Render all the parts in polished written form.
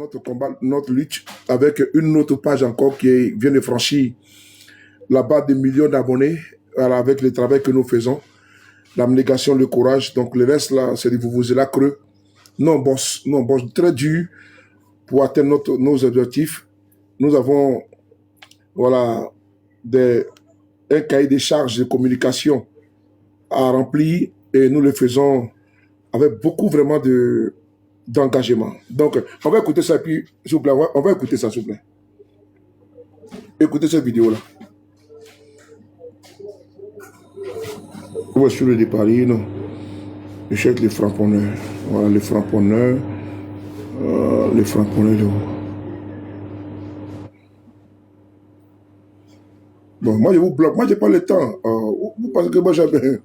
notre combat, notre lutte, avec une autre page encore qui vient de franchir la barre de millions d'abonnés, voilà, avec le travail que nous faisons, l'abnégation, le courage. Donc le reste là, c'est de vous la creux. Nous on bosse très dur pour atteindre nos objectifs. Nous avons voilà, un cahier des charges de communication à remplir et nous le faisons avec beaucoup vraiment d'engagement. Donc, on va écouter ça, puis, s'il vous plaît, on va écouter ça, s'il vous plaît. Écoutez cette vidéo-là. Où est-ce que le Paris, non? Je cherche les frapponneurs. Voilà, les frapponneurs. Les frapponneurs, là. Bon, moi, je vous bloque. Moi, j'ai pas le temps. Parce que moi, j'avais...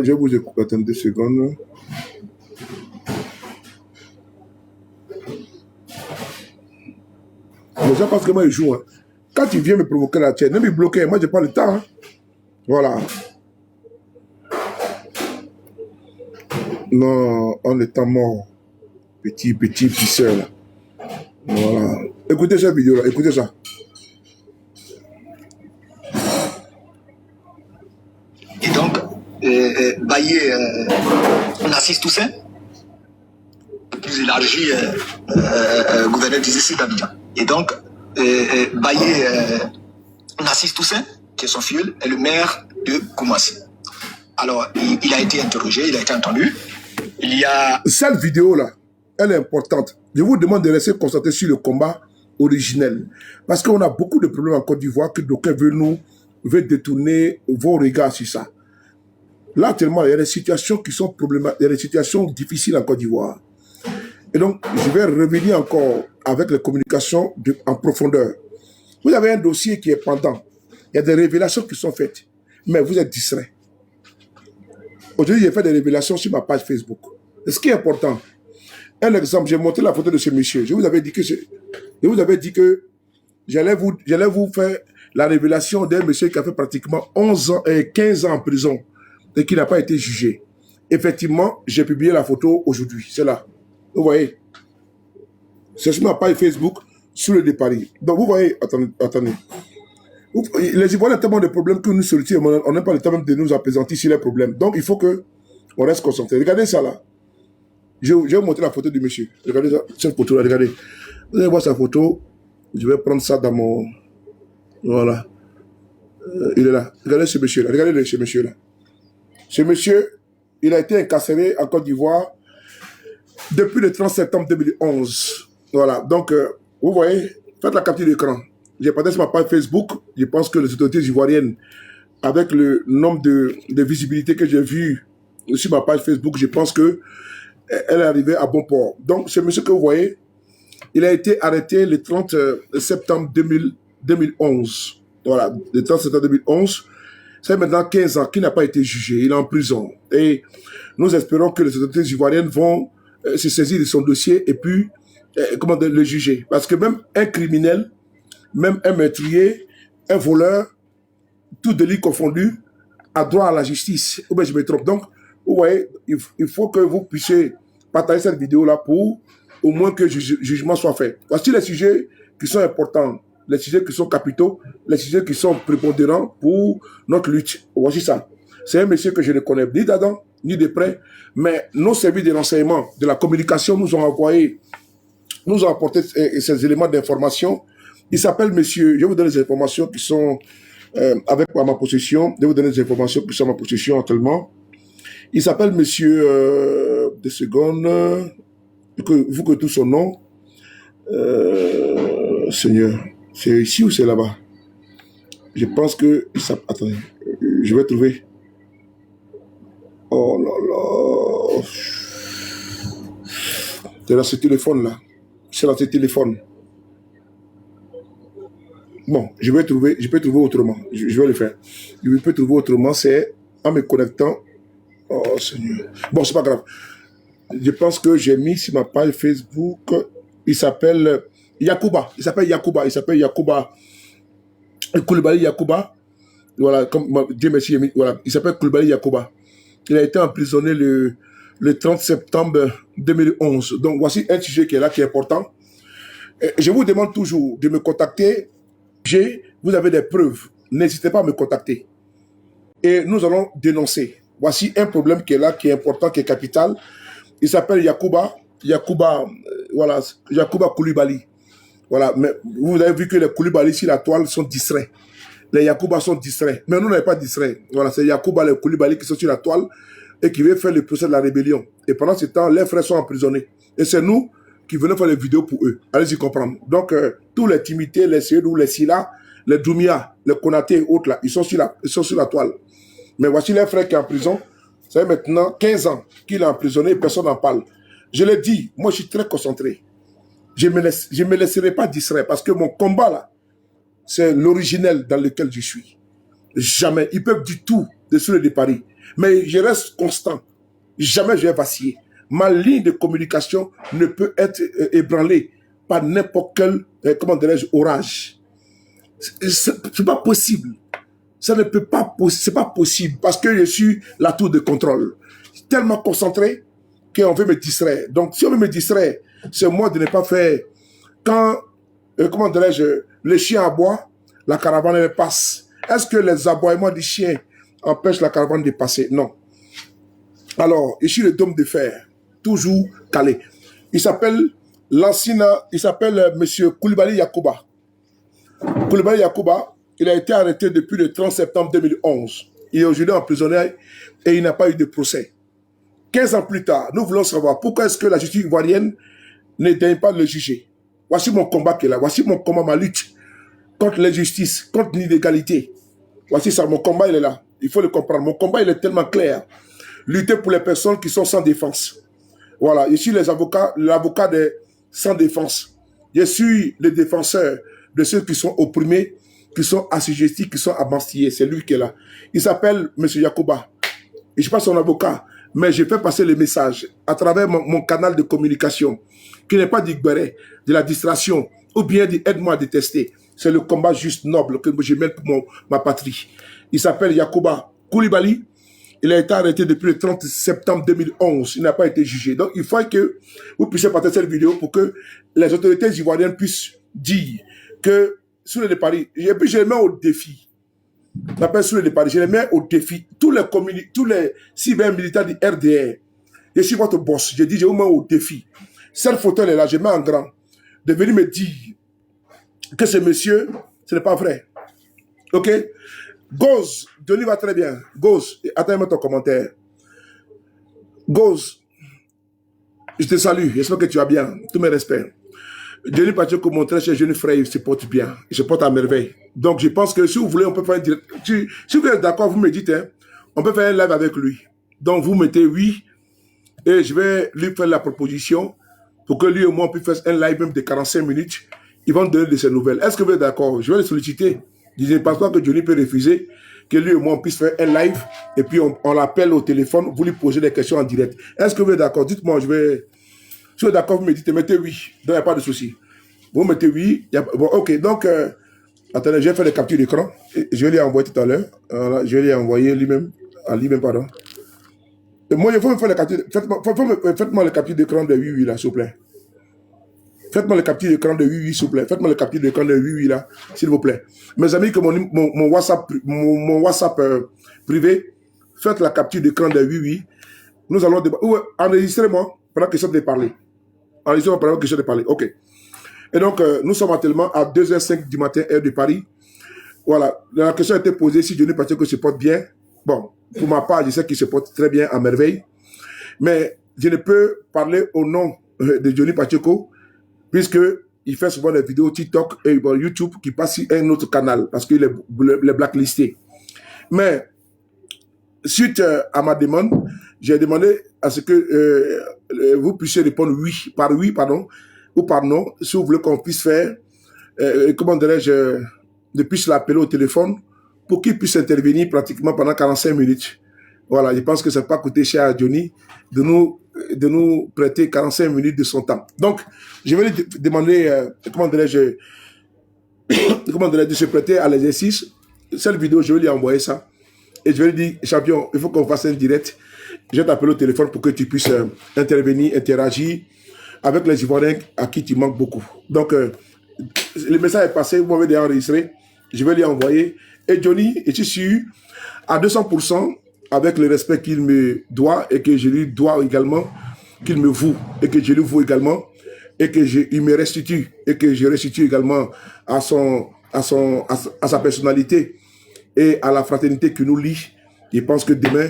je vais vous écouter. Attendez 2 secondes. Les gens pensent que moi, ils jouent. Hein. Quand tu viens me provoquer la tienne, ne me bloquer. Moi, j'ai pas le temps. Hein. Voilà. Non, on est en mort. Petit pisseur, là. Voilà. Écoutez cette vidéo-là. Écoutez ça. Et donc, Baye Narcisse Toussaint, plus élargi, gouverneur des Essais d'Abidjan. Et donc, Baye Narcisse Toussaint, qui est son filleul, est le maire de Koumassi. Alors, il a été interrogé, il a été entendu. Il y a... Cette vidéo-là, elle est importante. Je vous demande de rester concentré sur le combat originel. Parce qu'on a beaucoup de problèmes en Côte d'Ivoire que d'aucuns veulent détourner vos regards sur ça. Là, actuellement, il y a des situations qui sont problématiques, il y a des situations difficiles en Côte d'Ivoire. Et donc, je vais revenir encore avec les communications en profondeur. Vous avez un dossier qui est pendant. Il y a des révélations qui sont faites. Mais vous êtes distrait. Aujourd'hui, j'ai fait des révélations sur ma page Facebook. Et ce qui est important, un exemple, j'ai montré la photo de ce monsieur. Je vous avais dit que j'allais vous faire la révélation d'un monsieur qui a fait pratiquement 11 ans et 15 ans en prison et qui n'a pas été jugé. Effectivement, j'ai publié la photo aujourd'hui. C'est là. Vous voyez. C'est sur ma page Facebook, sur le départ. Donc, vous voyez, attendez. Les Ivoiriens ont tellement de problèmes que nous sollicitons. On n'a pas le temps même de nous apaisantir sur les problèmes. Donc, il faut qu'on reste concentré. Regardez ça là. Je vais vous montrer la photo du monsieur. Regardez ça, cette photo-là, regardez. Vous allez voir sa photo. Je vais prendre ça dans mon... Voilà. Il est là. Regardez ce monsieur-là. Regardez ce monsieur-là. Ce monsieur, il a été incarcéré en Côte d'Ivoire depuis le 30 septembre 2011. Voilà. Donc, vous voyez, faites la capture d'écran. J'ai partagé sur ma page Facebook. Je pense que les autorités ivoiriennes, avec le nombre de visibilité que j'ai vu sur ma page Facebook, je pense que elle est arrivée à bon port. Donc, ce monsieur que vous voyez, il a été arrêté le 30 septembre 2011. Voilà, le 30 septembre 2011. C'est maintenant 15 ans qu'il n'a pas été jugé. Il est en prison. Et nous espérons que les autorités ivoiriennes vont se saisir de son dossier et puis le juger. Parce que même un criminel, même un meurtrier, un voleur, tout délit confondu, a droit à la justice. Ou bien je me trompe. Donc, vous voyez, il faut que vous puissiez partager cette vidéo-là pour au moins que le jugement soit fait. Voici les sujets qui sont importants, les sujets qui sont capitaux, les sujets qui sont prépondérants pour notre lutte. Voici ça. C'est un monsieur que je ne connais ni d'Adam, ni de près, mais nos services de renseignement, de la communication nous ont apporté ces éléments d'information. Il s'appelle monsieur, je vais vous donner des informations qui sont avec ma possession, je vais vous donner des informations qui sont à ma possession actuellement. Il s'appelle monsieur, 2 secondes, vous que tout son nom, Seigneur, c'est ici ou c'est là-bas? Je pense que, attendez, je vais trouver. Oh là là. C'est dans ce téléphone-là. C'est dans ce téléphone. Bon, je peux trouver autrement. Je vais le faire. Je peux trouver autrement, c'est en me connectant. Oh Seigneur. Bon, c'est pas grave. Je pense que j'ai mis sur ma page Facebook. Il s'appelle Yacouba. Il s'appelle Yacouba. Koulibaly Yacouba, voilà, comme Dieu merci, voilà, il s'appelle Koulibaly Yacouba. Il a été emprisonné le 30 septembre 2011. Donc voici un sujet qui est là, qui est important. Je vous demande toujours de me contacter. Vous avez des preuves. N'hésitez pas à me contacter. Et nous allons dénoncer. Voici un problème qui est là, qui est important, qui est capital. Il s'appelle voilà, Yacouba Koulibaly. Voilà, mais vous avez vu que les Koulibaly sur la toile sont distraits. Les Yacouba sont distraits. Mais nous, on n'est pas distraits. Voilà, c'est Yacouba, les Koulibaly qui sont sur la toile et qui veulent faire le procès de la rébellion. Et pendant ce temps, les frères sont emprisonnés. Et c'est nous qui venons faire les vidéos pour eux. Allez-y comprendre. Donc, tous les Timités, les Seydou, les Silla, les Doumia, les Konaté et autres, là, ils sont sur la toile. Mais voici les frères qui sont en prison. Ça fait maintenant 15 ans qu'il est emprisonné et personne n'en parle. Je l'ai dit, moi, je suis très concentré. Je ne me laisserai pas distraire parce que mon combat, là, c'est l'originel dans lequel je suis. Jamais. Ils peuvent dire tout dessus de Paris. Mais je reste constant. Jamais je vais vaciller. Ma ligne de communication ne peut être ébranlée par n'importe quel, comment dirais-je, orage. C'est pas possible. Ça ne peut pas, c'est pas possible parce que je suis la tour de contrôle. Tellement concentré qu'on veut me distraire. Donc, si on veut me distraire, c'est moi de ne pas faire. Quand, comment dirais-je, les chiens aboient, la caravane elle passe. Est-ce que les aboiements des chiens empêchent la caravane de passer? Non. Alors, ici le dôme de fer, toujours calé. Il s'appelle Monsieur Koulibaly Yacouba. Koulibaly Yacouba, il a été arrêté depuis le 30 septembre 2011. Il est aujourd'hui emprisonné et il n'a pas eu de procès. 15 ans plus tard, nous voulons savoir pourquoi est-ce que la justice ivoirienne ne daigne pas le juger. Voici mon combat qui est là. Voici mon combat, ma lutte contre l'injustice, contre l'inégalité. Voici ça, mon combat, il est là. Il faut le comprendre. Mon combat, il est tellement clair. Lutter pour les personnes qui sont sans défense. Voilà, je suis l'avocat des sans défense. Je suis le défenseur de ceux qui sont opprimés, qui sont assujettis, qui sont abastillés. C'est lui qui est là. Il s'appelle M. Yacouba. Je ne suis pas son avocat, mais je fais passer le message à travers mon canal de communication, qui n'est pas d'Igbéré, de la distraction, ou bien d'aide-moi à détester. C'est le combat juste noble que je mène pour ma patrie. Il s'appelle Yacouba Koulibaly. Il a été arrêté depuis le 30 septembre 2011. Il n'a pas été jugé. Donc, il faut que vous puissiez partager cette vidéo pour que les autorités ivoiriennes puissent dire que Souley de Paris, et puis je les mets au défi. J'appelle Souley de Paris, je les mets au défi. Tous les civils militaires du RDR, je suis votre boss. Je dis, je vous mets au défi. Cette photo est là, je mets en grand. De venir me dire que ce monsieur, ce n'est pas vrai. Ok? Goz, Johnny va très bien. Goz, attends-moi ton commentaire. Goz, je te salue, j'espère que tu vas bien. Tous mes respects. Johnny Pacheco, mon très cher jeune frère, il se porte bien. Il se porte à merveille. Donc, je pense que si vous voulez, on peut faire un direct. Si vous êtes d'accord, vous me dites, hein, on peut faire un live avec lui. Donc, vous mettez oui, et je vais lui faire la proposition pour que lui et moi, on puisse faire un live même de 45 minutes. Ils vont donner de ses nouvelles. Est-ce que vous êtes d'accord? Je vais les solliciter. Je ne pense pas que Johnny peut refuser que lui et moi, on puisse faire un live et puis on l'appelle au téléphone, vous lui posez des questions en direct. Est-ce que vous êtes d'accord? Dites-moi, je vais... Si vous êtes d'accord, vous me dites, mettez oui. Donc, il n'y a pas de souci. Vous mettez oui. Bon, ok, donc, attendez, je vais faire les captures d'écran. Je vais lui envoyer tout à l'heure. Voilà, je vais lui envoyer lui-même, pardon. Et moi, il faut me faire les captures. Faites-moi les captures d'écran de oui, là, s'il vous plaît. Faites-moi le capture d'écran de oui, s'il vous plaît. Faites-moi le capture d'écran de oui, là, s'il vous plaît. Mes amis, que mon WhatsApp privé, faites la capture d'écran de oui. Nous allons débattre. Enregistrez-moi pendant que je suis de parler. Enregistrez-moi pendant que je suis de parler. OK. Et donc, nous sommes actuellement à 2h05 du matin, heure de Paris. Voilà. La question a été posée si Johnny Pacheco se porte bien. Bon, pour ma part, je sais qu'il se porte très bien, à merveille. Mais je ne peux parler au nom de Johnny Pacheco, puisqu'il fait souvent des vidéos TikTok et YouTube qui passent sur un autre canal, parce qu'il est blacklisté. Mais, suite à ma demande, j'ai demandé à ce que vous puissiez répondre oui, ou par non, si vous voulez qu'on puisse faire, comment dirais-je, de puisse l'appeler au téléphone, pour qu'il puisse intervenir pratiquement pendant 45 minutes. Voilà, je pense que ça ne va pas coûter cher à Johnny de nous prêter 45 minutes de son temps. Donc, je vais lui demander, comment dirais-je, comment de se prêter à l'exercice. Cette vidéo, je vais lui envoyer ça. Et je vais lui dire, champion, il faut qu'on fasse un direct. Je vais t'appeler au téléphone pour que tu puisses intervenir, interagir avec les Ivoiriens à qui tu manques beaucoup. Donc, le message est passé, vous m'avez déjà enregistré. Je vais lui envoyer. Et Johnny, je suis sûr, à 200%, avec le respect qu'il me doit et que je lui dois également, qu'il me voue et que je lui voue également, et que il me restitue et que je restitue également à sa personnalité et à la fraternité qui nous lie. Je pense que demain,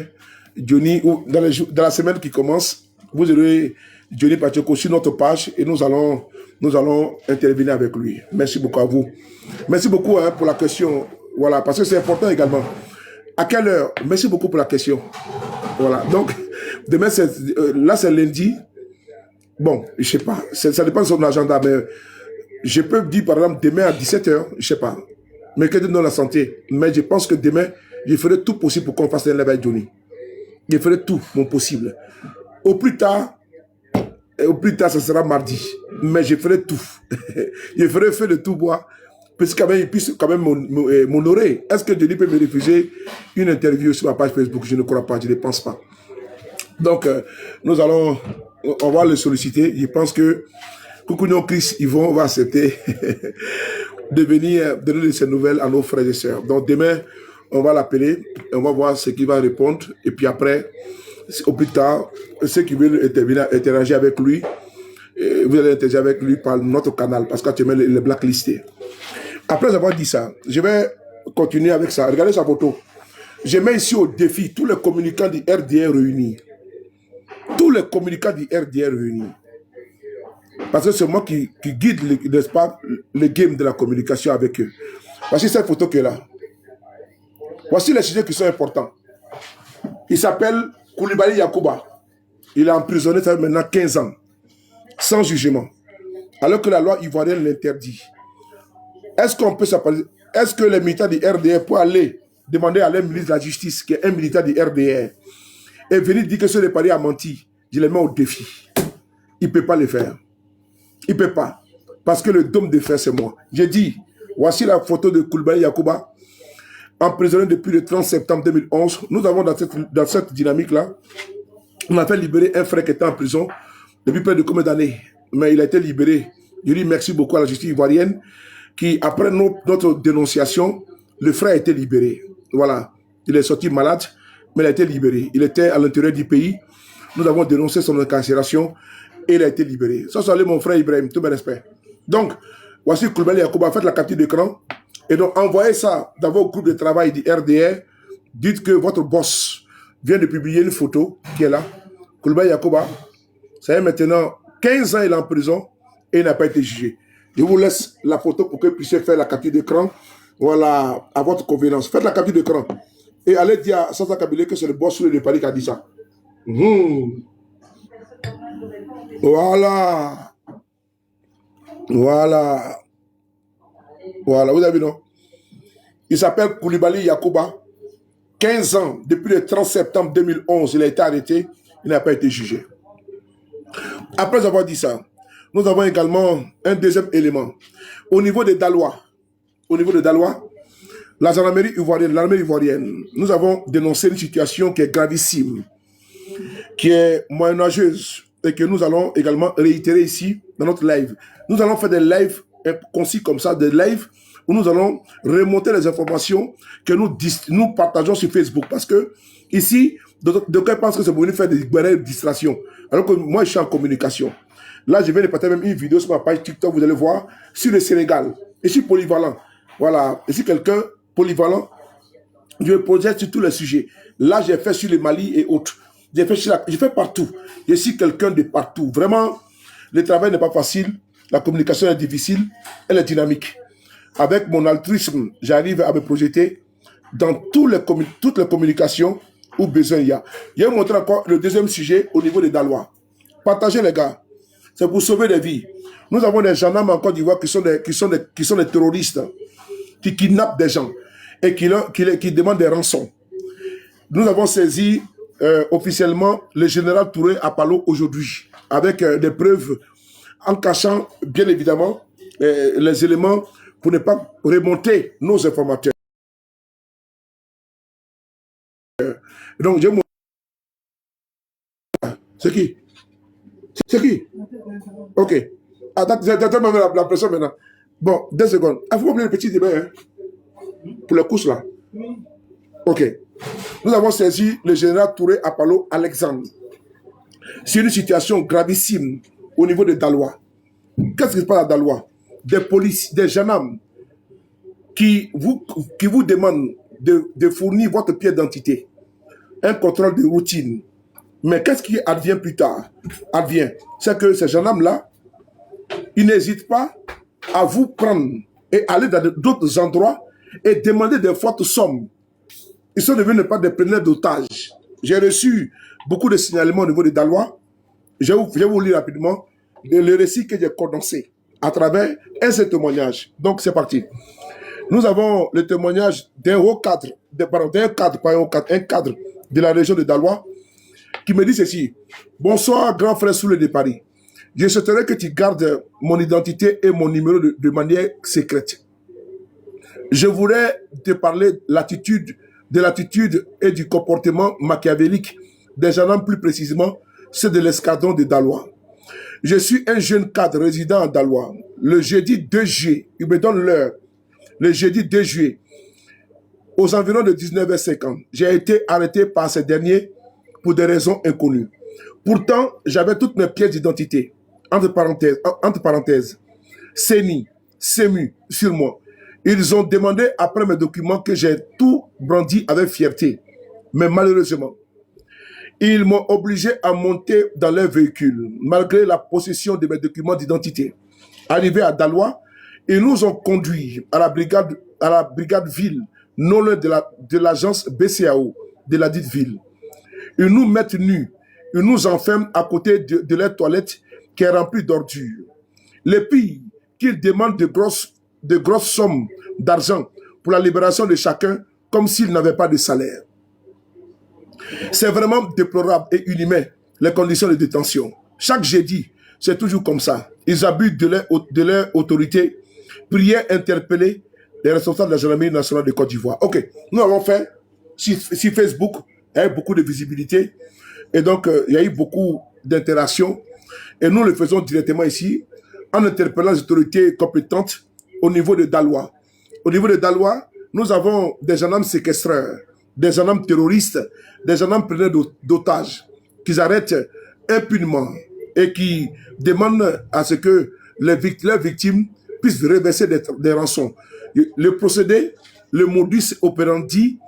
Johnny, ou dans la semaine qui commence, vous aurez Johnny Pachoko sur notre page et nous allons intervenir avec lui. Merci beaucoup à vous. Merci beaucoup pour la question. Voilà, parce que c'est important également. À quelle heure? Merci beaucoup pour la question. Voilà, donc, demain, là c'est lundi. Bon, je sais pas, ça dépend de son agenda, mais je peux dire par exemple demain à 17h, je sais pas. Mais que Dieu donne la santé. Mais je pense que demain, je ferai tout possible pour qu'on fasse un live avec Johnny. Je ferai tout mon possible. Au plus tard, ce sera mardi. Mais je ferai tout. Je ferai fait de tout bois. Puisqu'il puisse quand même m'honorer. Est-ce que Johnny peut me refuser une interview sur ma page Facebook? Je ne crois pas, je ne pense pas. Donc, on va le solliciter. Je pense que Koukounion Chris Yvon va accepter de venir donner de ses nouvelles à nos frères et sœurs. Donc, demain, on va l'appeler, on va voir ce qu'il va répondre. Et puis après, au plus tard, ceux qui veulent interagir avec lui, vous allez interagir avec lui par notre canal, parce qu'actuellement, il est blacklisté. Après avoir dit ça, je vais continuer avec ça. Regardez sa photo. Je mets ici au défi tous les communicants du RDR réunis. Tous les communicants du RDR réunis. Parce que c'est moi qui guide, n'est-ce pas, le game de la communication avec eux. Voici cette photo qui est là. Voici les sujets qui sont importants. Il s'appelle Koulibaly Yacouba. Il est emprisonné, ça fait maintenant 15 ans. Sans jugement. Alors que la loi ivoirienne l'interdit. Est-ce qu'on peut s'appeler? Est-ce que les militants du RDR peuvent aller demander à leur ministre de la Justice, qui est un militant du RDR, et venir dire que ce n'est pas lui a menti? Je les mets au défi. Il ne peut pas le faire. Il ne peut pas. Parce que le dôme de fer, c'est moi. J'ai dit, voici la photo de Koulibaly Yacouba, emprisonné depuis le 30 septembre 2011. Nous avons dans cette dynamique-là, on a fait libérer un frère qui était en prison depuis près de combien d'années? Mais il a été libéré. Je dis merci beaucoup à la justice ivoirienne qui, après notre dénonciation, le frère a été libéré. Voilà. Il est sorti malade, mais il a été libéré. Il était à l'intérieur du pays. Nous avons dénoncé son incarcération et il a été libéré. Ça, salut mon frère Ibrahim, tout mes respects. Donc, voici Koulibaly Yacouba, faites la capture d'écran. Et donc, envoyez ça dans vos groupes de travail du RDR. Dites que votre boss vient de publier une photo qui est là. Koulibaly Yacouba, ça y est maintenant 15 ans il est en prison et il n'a pas été jugé. Je vous laisse la photo pour que vous puissiez faire la capture d'écran. Voilà, à votre convenance. Faites la capture d'écran. Et allez dire à Sasa Kabile que c'est le boss de Paris qui a dit ça. Voilà. Voilà. Voilà, vous avez vu, non? Il s'appelle Koulibaly Yacouba. 15 ans, depuis le 30 septembre 2011, il a été arrêté. Il n'a pas été jugé. Après avoir dit ça, nous avons également un deuxième élément. Au niveau des Dalois, la gendarmerie ivoirienne, l'armée ivoirienne, nous avons dénoncé une situation qui est gravissime, qui est moyenâgeuse et que nous allons également réitérer ici dans notre live. Nous allons faire des lives concis comme ça, des lives où nous allons remonter les informations que nous partageons sur Facebook. Parce que ici, d'aucuns pensent que c'est pour venir faire des distractions. Alors que moi, je suis en communication. Là, je viens de partager même une vidéo sur ma page TikTok, vous allez voir, sur le Sénégal. Et je suis polyvalent. Voilà. Et si quelqu'un polyvalent, je projette sur tous les sujets. Là, j'ai fait sur le Mali et autres. J'ai fait partout. Je suis quelqu'un de partout. Vraiment, le travail n'est pas facile. La communication est difficile. Elle est dynamique. Avec mon altruisme, j'arrive à me projeter dans toutes les communications où besoin il y a. Je vais vous montrer encore le deuxième sujet au niveau des Dalois. Partagez les gars. C'est pour sauver des vies. Nous avons des gendarmes en Côte d'Ivoire qui sont des terroristes, qui kidnappent des gens et qui demandent des rançons. Nous avons saisi officiellement le général Touré à Palo aujourd'hui, avec des preuves en cachant bien évidemment les éléments pour ne pas remonter nos informateurs. Donc, j'ai mon... C'est qui? C'est qui? Ok. Attends, j'attends même la pression maintenant. Bon, 2 secondes. Il faut oublier le petit débat, hein, pour les couches là. Ok. Nous avons saisi le général Touré Apollo Alexandre. C'est une situation gravissime au niveau de Daloa. Qu'est-ce qui se passe à Daloa? Des polices, des gendarmes qui vous demandent de fournir votre pièce d'identité. Un contrôle de routine. Mais qu'est-ce qui advient plus tard? C'est que ces gendarmes-là, ils n'hésitent pas à vous prendre et aller dans d'autres endroits et demander des fortes sommes. Ils sont devenus pas des preneurs d'otages. J'ai reçu beaucoup de signalements au niveau de Daloa. Je vais vous lire rapidement le récit que j'ai condensé à travers un seul témoignage. Donc c'est parti. Nous avons le témoignage d'un haut cadre, un cadre de la région de Daloa qui me dit ceci. Bonsoir, grand frère Soulé de Paris. Je souhaiterais que tu gardes mon identité et mon numéro de manière secrète. Je voudrais te parler de l'attitude et du comportement machiavélique des gendarmes, plus précisément ceux de l'escadron de Daloa. Je suis un jeune cadre résident à Daloa. Le jeudi 2 juillet, il me donne l'heure, le jeudi 2 juillet, aux environs de 19h50, j'ai été arrêté par ces derniers pour des raisons inconnues. Pourtant, j'avais toutes mes pièces d'identité, entre parenthèses, CENI, CEMU, sur moi. Ils ont demandé après mes documents que j'ai tout brandi avec fierté. Mais malheureusement, ils m'ont obligé à monter dans leur véhicule, malgré la possession de mes documents d'identité. Arrivés à Daloa, ils nous ont conduits à la brigade ville, non loin de l'agence BCAO de la dite ville. Ils nous mettent nus, ils nous enferment à côté de leur toilette qui est remplie d'ordures. Les pires, qu'ils demandent de grosses sommes d'argent pour la libération de chacun, comme s'ils n'avaient pas de salaire. C'est vraiment déplorable et inhumain, les conditions de détention. Chaque jeudi, c'est toujours comme ça. Ils abusent de leur autorité. Prière interpeller les responsables de la gendarmerie nationale de Côte d'Ivoire. Ok, nous avons fait sur Facebook, il y a eu beaucoup de visibilité. Et donc, il y a eu beaucoup d'interactions. Et nous le faisons directement ici, en interpellant les autorités compétentes au niveau de Daloa. Au niveau de Daloa, nous avons des gendarmes séquestreurs, des gendarmes terroristes, des gendarmes preneurs d'otages, qui arrêtent impunément et qui demandent à ce que leurs victimes puissent reverser des rançons. Le procédé, le modus operandi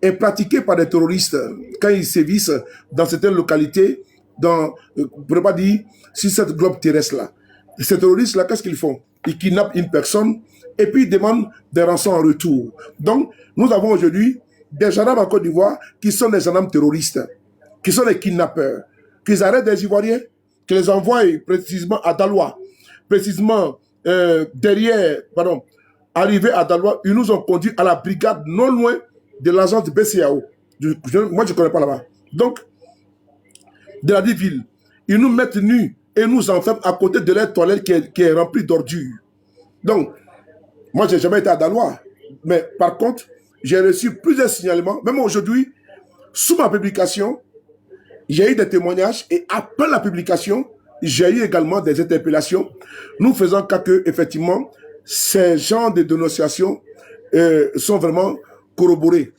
est pratiqué par des terroristes quand ils sévissent dans certaines localités, on ne pourrait pas dire sur cette globe terrestre-là. Ces terroristes-là, qu'est-ce qu'ils font? Ils kidnappent une personne et puis ils demandent des rançons en retour. Donc, nous avons aujourd'hui des gendarmes en Côte d'Ivoire qui sont des gendarmes terroristes, qui sont des kidnappeurs, qui arrêtent des Ivoiriens, qui les envoient précisément à Daloa, précisément arrivés à Daloa, ils nous ont conduits à la brigade non loin de l'agence de BCAO. Moi, je ne connais pas là-bas. Donc, de la ville, ils nous mettent nus et nous enferment à côté de leur toilette qui est remplie d'ordures. Donc, moi, je n'ai jamais été à Daloa. Mais par contre, j'ai reçu plusieurs signalements. Même aujourd'hui, sous ma publication, j'ai eu des témoignages et après la publication, j'ai eu également des interpellations. Nous faisons cas que, effectivement, ces genres de dénonciations sont vraiment corroborés.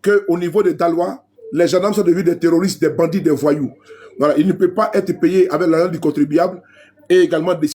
Qu'au niveau de Daloa, les gendarmes sont devenus des terroristes, des bandits, des voyous. Voilà, ils ne peuvent pas être payés avec l'argent du contribuable et également des